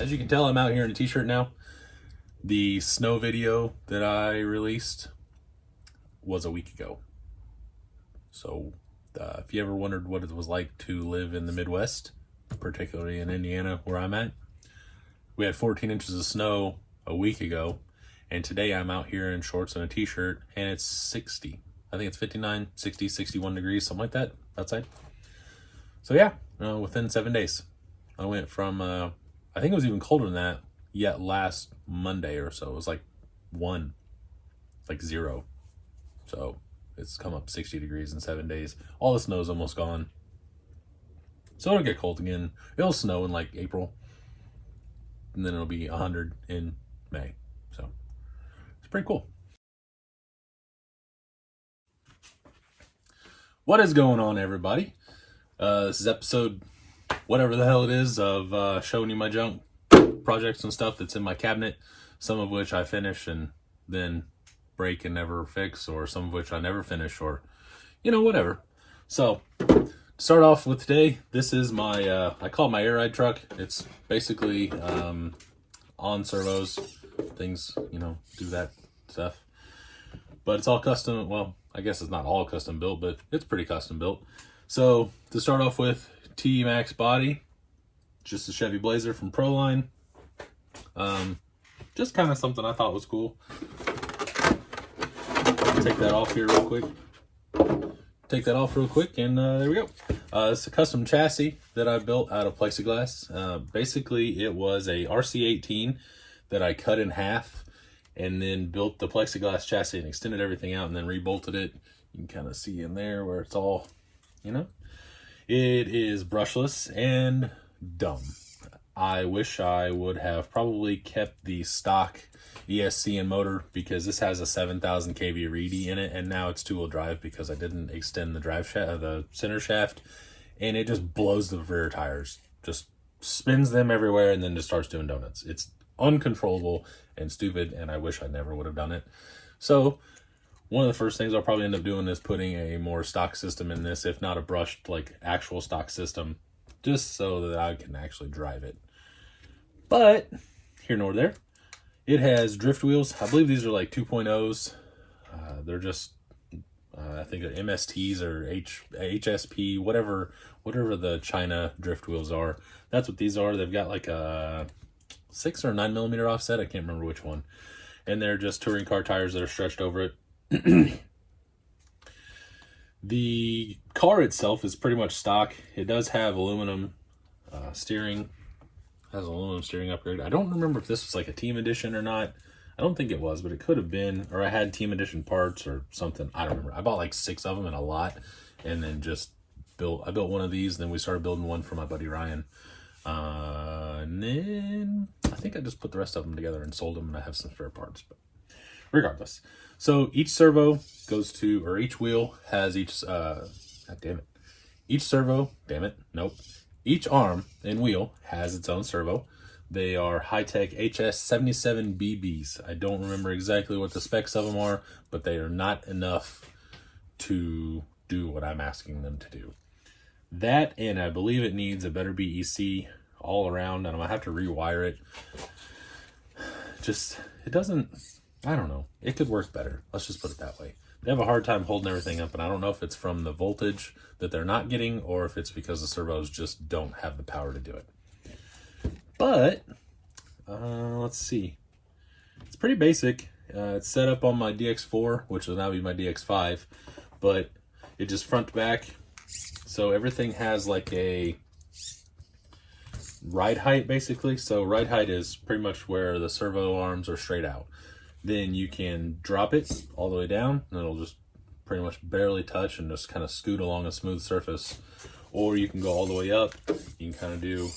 As you can tell, I'm out here in a t-shirt now. The snow video that I released was a week ago. So if you ever wondered what it was like to live in the Midwest, particularly in Indiana where I'm at, we had 14 inches of snow a week ago, and today I'm out here in shorts and a t-shirt, and it's 60. I think it's 59, 60, 61 degrees, something like that outside. So yeah, within 7 days. I went from, I think it was even colder than that yet last Monday or so. It was like 0. So it's come up 60 degrees in 7 days. All the snow's almost gone. So it'll get cold again. It'll snow in like April. And then it'll be 100 in May. So it's pretty cool. What is going on, everybody? This is episode whatever the hell it is of showing you my junk projects and stuff that's in my cabinet, some of which I finish and then break and never fix, or some of which I never finish, or whatever. So to start off with today, this is my I call it my air ride truck. It's basically on servos, things do that stuff, but it's all custom. Well, I guess it's not all custom built, but it's pretty custom built. So to start off with, T-Max body, just a Chevy Blazer from Proline. Just kind of something I thought was cool. Take that off here real quick. And there we go. It's a custom chassis that I built out of plexiglass. Basically, it was a RC18 that I cut in half and then built the plexiglass chassis and extended everything out and then rebolted it. You can kind of see in there where it's all, It is brushless and dumb. I wish I would have probably kept the stock ESC and motor, because this has a 7,000 kV reedy in it, and now it's two-wheel drive because I didn't extend the drive shaft, the center shaft, and it just blows the rear tires, just spins them everywhere, and then just starts doing donuts. It's uncontrollable and stupid, and I wish I never would have done it. So one of the first things I'll probably end up doing is putting a more stock system in this, if not a brushed, like actual stock system, just so that I can actually drive it. But here nor there, it has drift wheels. I believe these are like 2.0s. They're just, I think they're MSTs or HSP, whatever the China drift wheels are. That's what these are. They've got like a 6 or 9 millimeter offset. I can't remember which one. And they're just touring car tires that are stretched over it. The car itself is pretty much stock. It does have aluminum steering. Has an aluminum steering upgrade. I don't remember if this was like a team edition or not. I don't think it was, but it could have been, or I had team edition parts or something. I don't remember. I bought like 6 of them and a lot, and then just I built one of these, and then we started building one for my buddy Ryan. And then I think I just put the rest of them together and sold them, and I have some spare parts. But regardless, so each servo goes to, or each wheel has each each arm and wheel has its own servo. They are high-tech HS77 BBs. I don't remember exactly what the specs of them are, but they are not enough to do what I'm asking them to do. That, and I believe it needs a better BEC all around, and I'm gonna have to rewire it. It doesn't, I don't know. It could work better. Let's just put it that way. They have a hard time holding everything up, and I don't know if it's from the voltage that they're not getting, or if it's because the servos just don't have the power to do it. But let's see. It's pretty basic. It's set up on my DX4, which will now be my DX5, but it just front to back. So everything has like a ride height, basically. So ride height is pretty much where the servo arms are straight out. Then you can drop it all the way down, and it'll just pretty much barely touch and just kind of scoot along a smooth surface. Or you can go all the way up. You can kind of do,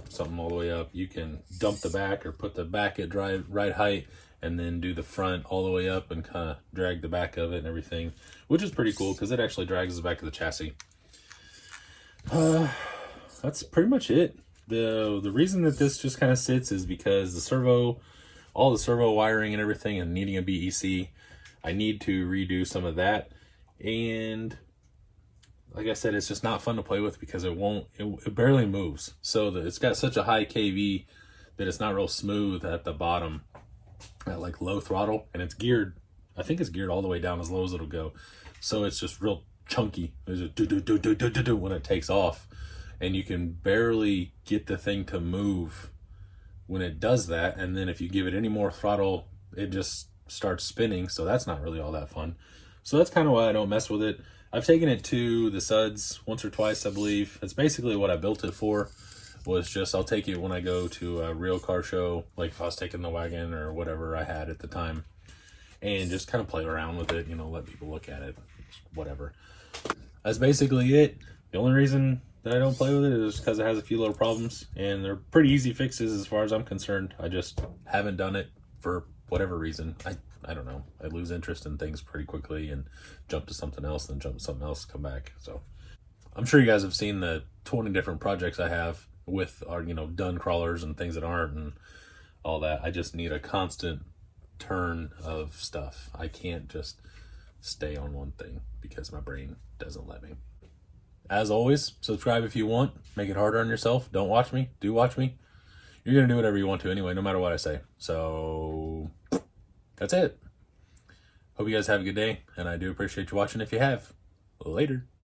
something all the way up. You can dump the back or put the back at ride height, and then do the front all the way up and kind of drag the back of it and everything, which is pretty cool because it actually drags the back of the chassis. That's pretty much it. The reason that this just kind of sits is because all the servo wiring and everything, and needing a BEC, I need to redo some of that. And like I said, it's just not fun to play with because it barely moves. So it's got such a high kV that it's not real smooth at the bottom at like low throttle, and it's geared, I think it's geared all the way down as low as it'll go. So it's just real chunky. There's a do do do do do do do when it takes off, and you can barely get the thing to move when it does that. And then if you give it any more throttle, it just starts spinning. So that's not really all that fun. So that's kind of why I don't mess with it. I've taken it to the suds once or twice, I believe. That's basically what I built it for, was just I'll take it when I go to a real car show, like if I was taking the wagon or whatever I had at the time, and just kind of play around with it, you know, let people look at it, whatever. That's basically it. The only reason that I don't play with it is because it has a few little problems, and they're pretty easy fixes as far as I'm concerned. I just haven't done it for whatever reason. I don't know. I lose interest in things pretty quickly and jump to something else, then jump to something else, come back. So I'm sure you guys have seen the 20 different projects I have with our, you know, done crawlers and things that aren't and all that. I just need a constant turn of stuff. I can't just stay on one thing because my brain doesn't let me. As always, subscribe if you want. Make it harder on yourself. Don't watch me. Do watch me. You're going to do whatever you want to anyway, no matter what I say. So that's it. Hope you guys have a good day, and I do appreciate you watching if you have. Later.